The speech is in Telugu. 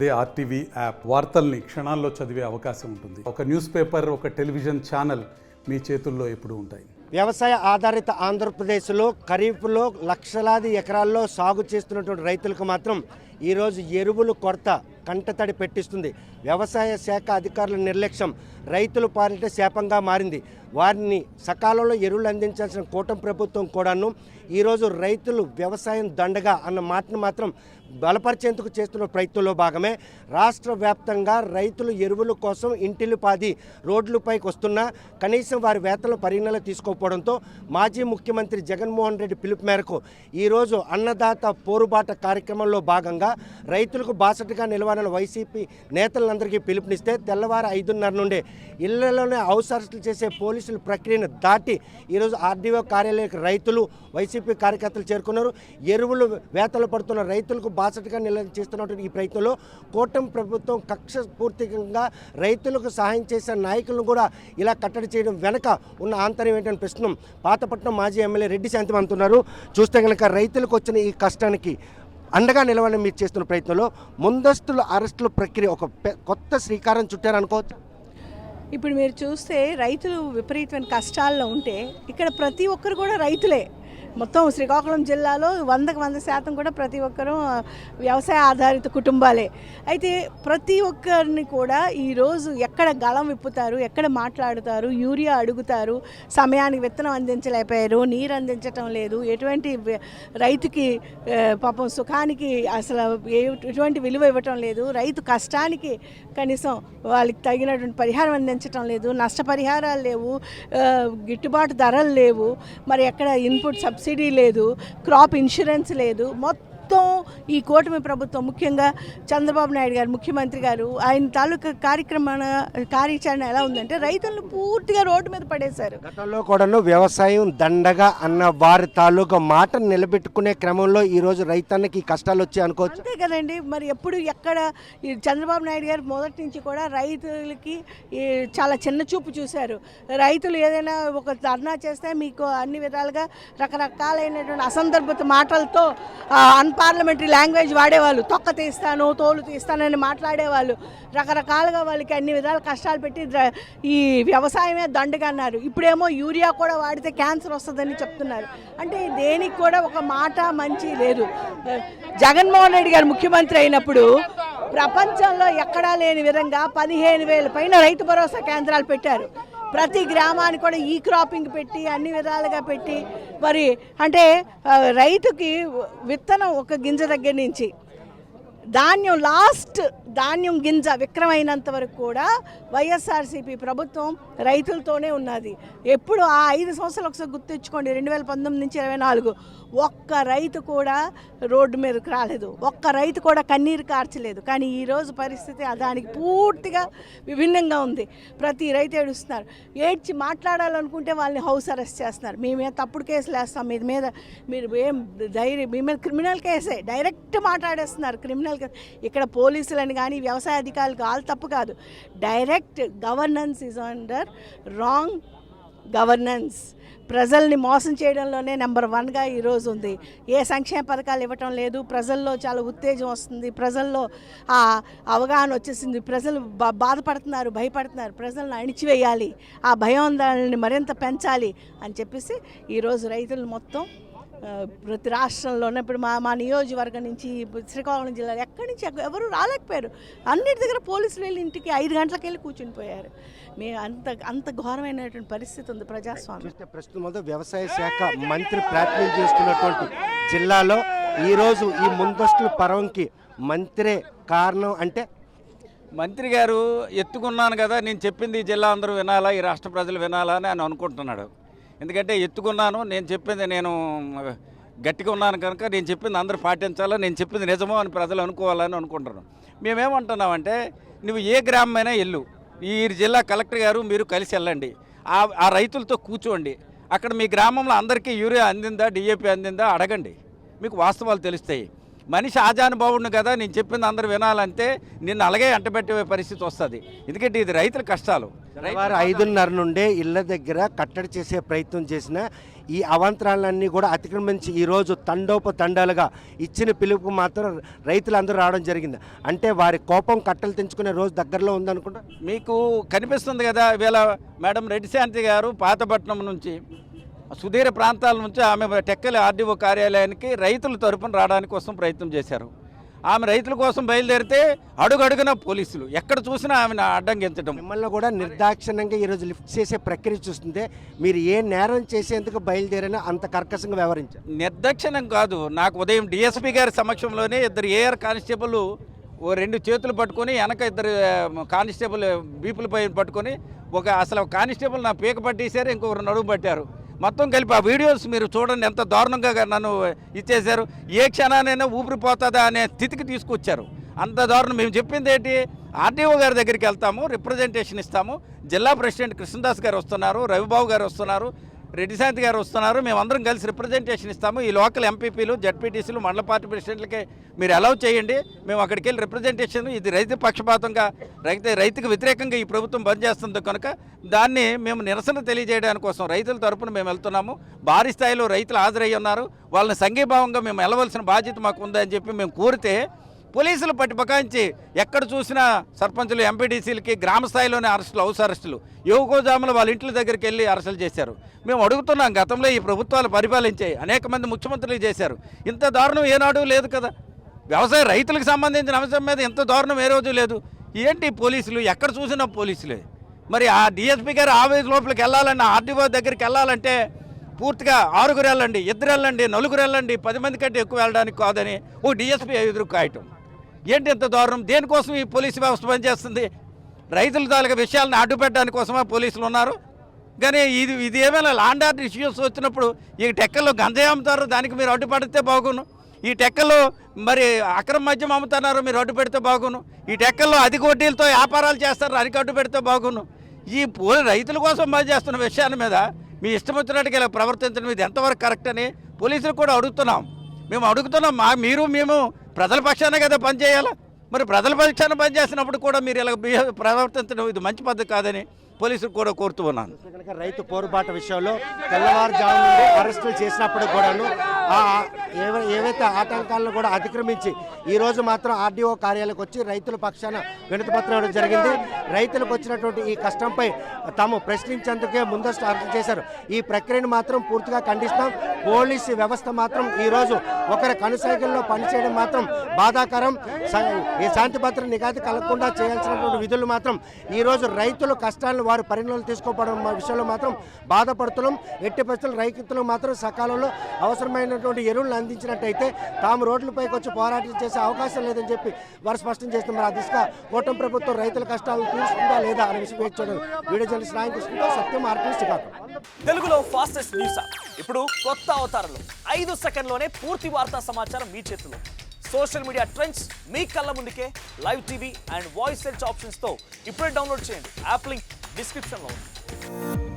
అదే ఆర్టీవీ యాప్ వార్తల్ని క్షణాల్లో చదివే అవకాశం ఉంటుంది. ఒక న్యూస్ పేపర్, ఒక టెలివిజన్ ఛానల్ మీ చేతుల్లో ఎప్పుడూ ఉంటాయి. వ్యవసాయ ఆధారిత ఆంధ్రప్రదేశ్లో ఖరీఫ్లో లక్షలాది ఎకరాల్లో సాగు చేస్తున్నటువంటి రైతులకు మాత్రం ఈరోజు ఎరువులు కొరత కంటతడి పెట్టిస్తుంది. వ్యవసాయ శాఖ అధికారుల నిర్లక్ష్యం రైతుల పాలిట శాపంగా మారింది. వారిని సకాలంలో ఎరువులు అందించాల్సిన కూటమి ప్రభుత్వం కూడాను ఈరోజు రైతులు వ్యవసాయం దండగా అన్న మాటను మాత్రం బలపరిచేందుకు చేస్తున్న ప్రయత్నంలో భాగమే రాష్ట్ర వ్యాప్తంగా రైతులు ఎరువుల కోసం ఇంటిల్లిపాది రోడ్లపైకి వస్తున్నా కనీసం వారి వేతలు పరిగణలో తీసుకోకపోవడంతో మాజీ ముఖ్యమంత్రి జగన్మోహన్ రెడ్డి పిలుపు మేరకు ఈరోజు అన్నదాత పోరుబాట కార్యక్రమంలో భాగంగా రైతులకు బాసటగా నిలవాలని వైసీపీ నేతలందరికీ పిలుపునిస్తే తెల్లవారు 5:30 నుండి ఇళ్లలోనే హౌస్ అరెస్టులు చేసే పోలీసుల ప్రక్రియను దాటి ఈరోజు ఆర్డీఓ కార్యాలయానికి రైతులు వైసీపీ కార్యకర్తలు చేరుకున్నారు. ఎరువులు వేతలు పడుతున్న రైతులకు బాసటగా చేస్తున్నటువంటి ఈ ప్రయత్నంలో కూటమి ప్రభుత్వం కక్ష పూర్తిగా రైతులకు సహాయం చేసే నాయకులను కూడా ఇలా కట్టడి చేయడం వెనక ఉన్న ఆంతర్యం ఏంటని ప్రశ్న పాతపట్నం మాజీ ఎమ్మెల్యే రెడ్డి శాంతం అంటున్నారు. చూస్తే కనుక రైతులకు వచ్చిన ఈ కష్టానికి అండగా నిలవాలని మీరు చేస్తున్న ప్రయత్నంలో ముందస్తుల అరెస్టుల ప్రక్రియ ఒక కొత్త శ్రీకారం చుట్టారనుకోవచ్చు. ఇప్పుడు మీరు చూస్తే రైతులు విపరీతమైన కష్టాల్లో ఉంటే ఇక్కడ ప్రతి ఒక్కరు కూడా రైతులే. మొత్తం శ్రీకాకుళం జిల్లాలో 100% కూడా ప్రతి ఒక్కరూ వ్యవసాయ ఆధారిత కుటుంబాలే. అయితే ప్రతి ఒక్కరిని కూడా ఈరోజు ఎక్కడ గళం విప్పుతారు, ఎక్కడ మాట్లాడుతారు, యూరియా అడుగుతారు, సమయానికి విత్తనం అందించలేకపోయారు, నీరు అందించటం లేదు, ఎటువంటి రైతుకి పాపం సుఖానికి అసలు ఎటువంటి విలువ ఇవ్వటం లేదు, రైతు కష్టానికి కనీసం వాళ్ళకి తగినటువంటి పరిహారం అందించటం లేదు, నష్టపరిహారాలు లేవు, గిట్టుబాటు ధరలు లేవు, మరి ఎక్కడ ఇన్పుట్ సబ్సిడీ లేదు, క్రాప్ ఇన్సూరెన్స్ లేదు. మొత్తం ఈ కూటమి ప్రభుత్వం ముఖ్యంగా చంద్రబాబు నాయుడు గారు ముఖ్యమంత్రి గారు ఆయన తాలూకా కార్యాచరణ ఎలా ఉందంటే రైతులను పూర్తిగా రోడ్డు మీద పడేశారు. గతంలో కూడా వ్యవసాయం దండగా అన్న వారి తాలూకా మాట నిలబెట్టుకునే క్రమంలో ఈరోజు రైతానికి కష్టాలు వచ్చాయి అనుకోవచ్చు. అంతే కదండి. మరి ఎప్పుడు ఎక్కడ ఈ చంద్రబాబు నాయుడు గారు మొదటి నుంచి కూడా రైతులకి చాలా చిన్న చూపు చూశారు. రైతులు ఏదైనా ఒక ధర్నా చేస్తే మీకు అన్ని విధాలుగా రకరకాలైనటువంటి అసందర్భత మాటలతో అన్పార్లమెంటరీ లాంగ్వేజ్ వాడేవాళ్ళు. తొక్క తీస్తాను, తోలు తీస్తానని మాట్లాడేవాళ్ళు. రకరకాలుగా వాళ్ళకి అన్ని విధాలు కష్టాలు పెట్టి ఈ వ్యవసాయమే దండగా అన్నారు. ఇప్పుడేమో యూరియా కూడా వాడితే క్యాన్సర్ వస్తుందని చెప్తున్నారు. అంటే దేనికి కూడా ఒక మాట మంచి లేదు. జగన్మోహన్ రెడ్డి గారు ముఖ్యమంత్రి అయినప్పుడు ప్రపంచంలో ఎక్కడా లేని విధంగా 15,000 పైన రైతు భరోసా కేంద్రాలు పెట్టారు. ప్రతి గ్రామానికి కూడా ఈ క్రాపింగ్ పెట్టి అన్ని విధాలుగా పెట్టి మరి అంటే రైతుకి విత్తనం ఒక గింజ దగ్గర నుంచి ధాన్యం గింజ విక్రమైనంత వరకు కూడా వైఎస్ఆర్సీపీ ప్రభుత్వం రైతులతోనే ఉన్నది. ఎప్పుడు ఆ 5 సంవత్సరాలు ఒకసారి గుర్తించుకోండి. 2019 నుంచి 24 ఒక్క రైతు కూడా రోడ్డు మీదకి రాలేదు, ఒక్క రైతు కూడా కన్నీరు కార్చలేదు. కానీ ఈరోజు పరిస్థితి దానికి పూర్తిగా విభిన్నంగా ఉంది. ప్రతి రైతు ఏడుస్తున్నారు. ఏడ్చి మాట్లాడాలనుకుంటే వాళ్ళని హౌస్ అరెస్ట్ చేస్తున్నారు. మీ మీద తప్పుడు కేసులు వేస్తాం, మీరు ఏం ధైర్యం, మీ మీద క్రిమినల్ కేసే డైరెక్ట్ మాట్లాడేస్తున్నారు. క్రిమినల్ ఇక్కడ పోలీసులని కానీ వ్యవసాయ అధికారులు వాళ్ళు తప్పు కాదు. Direct governance is under wrong governance. ప్రజల్ని మోసం చేయడంలోనే నెంబర్ 1గా ఈరోజు ఉంది. ఏ సంక్షేమ పథకాలు ఇవ్వటం లేదు. ప్రజల్లో చాలా ఉత్తేజం వస్తుంది, ప్రజల్లో ఆ అవగాహన వచ్చేసింది. ప్రజలు బాధపడుతున్నారు, భయపడుతున్నారు. ప్రజలను అణిచివేయాలి, ఆ భయోందోళనని మరింత పెంచాలి అని చెప్పేసి ఈరోజు రైతులు మొత్తం ప్రతి రాష్ట్రంలోనే ఇప్పుడు మా నియోజకవర్గం నుంచి శ్రీకాకుళం జిల్లాలో ఎక్కడి నుంచి ఎవరు రాలేకపోయారు. అన్నిటి దగ్గర పోలీసులు వెళ్ళి ఇంటికి 5 గంటలకు వెళ్ళి కూర్చుని పోయారు. అంత ఘోరమైనటువంటి పరిస్థితి ఉంది ప్రజాస్వామ్యం. ప్రస్తుతం వ్యవసాయ శాఖ మంత్రి ప్రాతినిధ్యం చేస్తున్నటువంటి జిల్లాలో ఈరోజు ఈ ముందస్తుల పర్వంకి మంత్రే కారణం అంటే మంత్రి గారు ఎత్తుకున్నాను కదా, నేను చెప్పింది ఈ జిల్లా అందరూ వినాలా, ఈ రాష్ట్ర ప్రజలు వినాలా అని ఆయన అనుకుంటున్నాడు. ఎందుకంటే ఎత్తుకున్నాను, నేను చెప్పింది నేను గట్టిగా ఉన్నాను కనుక నేను చెప్పింది అందరూ పాటించాలా, నేను చెప్పింది నిజమో అని ప్రజలు అనుకోవాలని అనుకుంటున్నాం. మేమేమంటున్నామంటే నువ్వు ఏ గ్రామమైనా వెళ్ళు, ఈ జిల్లా కలెక్టర్ గారు మీరు కలిసి వెళ్ళండి, ఆ రైతులతో కూర్చోండి, అక్కడ మీ గ్రామంలో అందరికీ యూరియా అందిందా, డిఏపి అందిందా అడగండి, మీకు వాస్తవాలు తెలుస్తాయి. మనిషి ఆజానుభావుడిని కదా, నేను చెప్పింది అందరూ వినాలంటే నిన్ను అలాగే అంటబెట్టే పరిస్థితి వస్తుంది. ఎందుకంటే ఇది రైతుల కష్టాలు. వారు 5:30 నుండే ఇళ్ల దగ్గర కట్టడి చేసే ప్రయత్నం చేసిన ఈ అవాంతరాలన్నీ కూడా అతిక్రమించి ఈరోజు తండోపతండాలుగా ఇచ్చిన పిలుపు మాత్రం రైతులందరూ రావడం జరిగింది. అంటే వారి కోపం కట్టలు తెంచుకునే రోజు దగ్గరలో ఉందనుకుంటా. మీకు కనిపిస్తుంది కదా, ఇవాళ మేడం రెడ్డిశాంతి గారు పాతపట్నం నుంచి సుదీర ప్రాంతాల నుంచి ఆమె టెక్కలి ఆర్డీఓ కార్యాలయానికి రైతుల తరపున రావడానికి కోసం ప్రయత్నం చేశారు. ఆమె రైతుల కోసం బయలుదేరితే అడుగడుగున పోలీసులు ఎక్కడ చూసినా ఆమెను అడ్డంగించడం. మిమ్మల్ని కూడా నిర్దాక్షిణ్యంగా ఈరోజు లిఫ్ట్ చేసే ప్రక్రియ చూస్తుంటే మీరు ఏ నేరం చేసేందుకు బయలుదేరినా అంత కర్కశంగా వ్యవహరించారు. నిర్దాక్షిణ్యం కాదు, నాకు ఉదయం డిఎస్పీ గారి సమక్షంలోనే 2 ఏఆర్ కానిస్టేబుల్ 2 చేతులు పట్టుకొని వెనక 2 కానిస్టేబుల్ బీపులపై పట్టుకొని అసలు కానిస్టేబుల్ నా పీక పట్టేశారు, ఇంకొకరు నడుము పట్టారు. మొత్తం కలిపి ఆ వీడియోస్ మీరు చూడండి, ఎంత దారుణంగా నన్ను ఇచ్చేశారు. ఏ క్షణానైనా ఊపిరిపోతుందా అనే స్థితికి తీసుకొచ్చారు. అంత దారుణం. మేము చెప్పింది ఏంటి, ఆర్డీఓ గారి దగ్గరికి వెళ్తాము, రిప్రజెంటేషన్ ఇస్తాము. జిల్లా ప్రెసిడెంట్ కృష్ణదాస్ గారు వస్తున్నారు, రవిబాబు గారు వస్తున్నారు, రెడ్డిశాంతి గారు వస్తున్నారు. మేమందరం కలిసి రిప్రజెంటేషన్ ఇస్తాము. ఈ లోకల్ ఎంపీపీలు, జడ్పీటీసీలు, మండల పార్టీ ప్రెసిడెంట్లకే మీరు అలౌ చేయండి. మేము అక్కడికి వెళ్ళి రిప్రజెంటేషన్, ఇది రైతు పక్షపాతంగా రైతుకు వ్యతిరేకంగా ఈ ప్రభుత్వం పనిచేస్తుంది కనుక దాన్ని మేము నిరసన తెలియజేయడానికి కోసం రైతుల తరపున మేము వెళ్తున్నాము. భారీ స్థాయిలో రైతులు హాజరయ్యి ఉన్నారు. వాళ్ళని సంఘీభావంగా మేము వెళ్ళవలసిన బాధ్యత మాకు ఉందని చెప్పి మేము కోరితే పోలీసులు పట్టి బకాయించి ఎక్కడ చూసినా సర్పంచులు, ఎంపీడీసీలకి గ్రామ స్థాయిలోనే అరెస్టులు, హౌస్ అరెస్టులు, యువకోజాములు వాళ్ళ ఇంట్ల దగ్గరికి వెళ్ళి అరెస్టులు చేశారు. మేము అడుగుతున్నాం, గతంలో ఈ ప్రభుత్వాలు పరిపాలించాయి, అనేక మంది ముఖ్యమంత్రులు చేశారు, ఇంత దారుణం ఏనాడు లేదు కదా. వ్యవసాయ రైతులకు సంబంధించిన అంశం మీద ఇంత దారుణం ఏ రోజు లేదు. ఏంటి పోలీసులు, ఎక్కడ చూసినా పోలీసులే. మరి ఆ డిఎస్పీ గారు ఆవేశ లోపలికి వెళ్ళాలన్నా, ఆర్డీఓ దగ్గరికి వెళ్ళాలంటే పూర్తిగా 6 వెళ్ళండి, 2 వెళ్ళండి, 4 వెళ్ళండి, 10 మంది కంటే ఎక్కువ వెళ్ళడానికి కాదని ఓ డిఎస్పీ ఎదురు కాయటం. ఏంటి ఎంత దారుణం? దేనికోసం ఈ పోలీసు వ్యవస్థ పనిచేస్తుంది? రైతుల తాలూకా విషయాలను అడ్డుపెట్టడానికి కోసమా పోలీసులు ఉన్నారు? కానీ ఇది ఏమైనా లాండ్ ఆర్డర్ ఇష్యూస్ వచ్చినప్పుడు ఈ టెక్కల్లో గంజాయి అమ్ముతారు, దానికి మీరు అడ్డుపడితే బాగును. ఈ టెక్కల్లో మరి అక్రమ మద్యం అమ్ముతున్నారు, మీరు అడ్డు పెడితే బాగును. ఈ టెక్కల్లో అధిక వడ్డీలతో వ్యాపారాలు చేస్తారు, అధిక అడ్డు పెడితే బాగును. ఈ రైతుల కోసం పనిచేస్తున్న విషయాల మీద మీ ఇష్టం వచ్చినట్టుగా ఇలా ప్రవర్తించడం ఇది ఎంతవరకు కరెక్ట్ అని పోలీసులు కూడా అడుగుతున్నాం. మేము అడుగుతున్నాం, మేము ప్రజల పక్షాన కదా పనిచేయాలి. మరి ప్రజల పక్షాన పనిచేసినప్పుడు కూడా మీరు ఇలా ప్రవర్తించడం ఇది మంచి పద్ధతి కాదని పోలీసులు కూడా కోరుతూ ఉన్నాను. కనుక రైతు పోరుబాట విషయంలో తెల్లవారుజాము నుండి అరెస్టులు చేసినప్పుడు కూడాను ఏవైతే ఆటంకాలను కూడా అతిక్రమించి ఈరోజు మాత్రం ఆర్డీఓ కార్యాలయానికి వచ్చి రైతుల పక్షాన వినతిపత్రం ఇవ్వడం జరిగింది. రైతులకు వచ్చినటువంటి ఈ కష్టంపై తాము ప్రశ్నించేందుకే ముందస్తు అరెస్టు చేశారు. ఈ ప్రక్రియను మాత్రం పూర్తిగా ఖండిస్తాం. పోలీసు వ్యవస్థ మాత్రం ఈరోజు ఒకరి కనుసైకిల్లో పనిచేయడం మాత్రం బాధాకరం. ఈ శాంతి భద్రత నిఘాతి కలగకుండా చేయాల్సినటువంటి విధులు మాత్రం ఈరోజు రైతుల కష్టాలను వారు పరిగణనలు తీసుకోవడం విషయంలో మాత్రం బాధపడుతున్నాం. ఎట్టి పరిస్థితులు రైతులకు మాత్రం సకాలంలో అవసరమైనటువంటి ఎరువులను అందించినట్టయితే తాము రోడ్లపైకి వచ్చి పోరాటం చేసే అవకాశం లేదని చెప్పి వారు స్పష్టం చేస్తున్నారు. ఆ దిశగా కూటమి ప్రభుత్వం రైతుల కష్టాలను తీర్చుకుందా లేదా అనే విషయం వేచి చూడాలి. వీడియో జర్నలిస్ట్ నాయకుడు సత్యం ఆర్టిస్ట్ కాదు. తెలుగులో ఫాస్టెస్ట్ న్యూస్ ఇప్పుడు కొత్త అవతారంలో 5 సెకండ్లోనే పూర్తి వార్తా సమాచారం మీ చేతిలో. సోషల్ మీడియా ట్రెండ్స్ మీ కళ్ళ ముందుకే live TV and voice search options తో ఇప్పుడే డౌన్లోడ్ చేయండి. యాప్ లింక్ డిస్క్రిప్షన్లో ఉంది.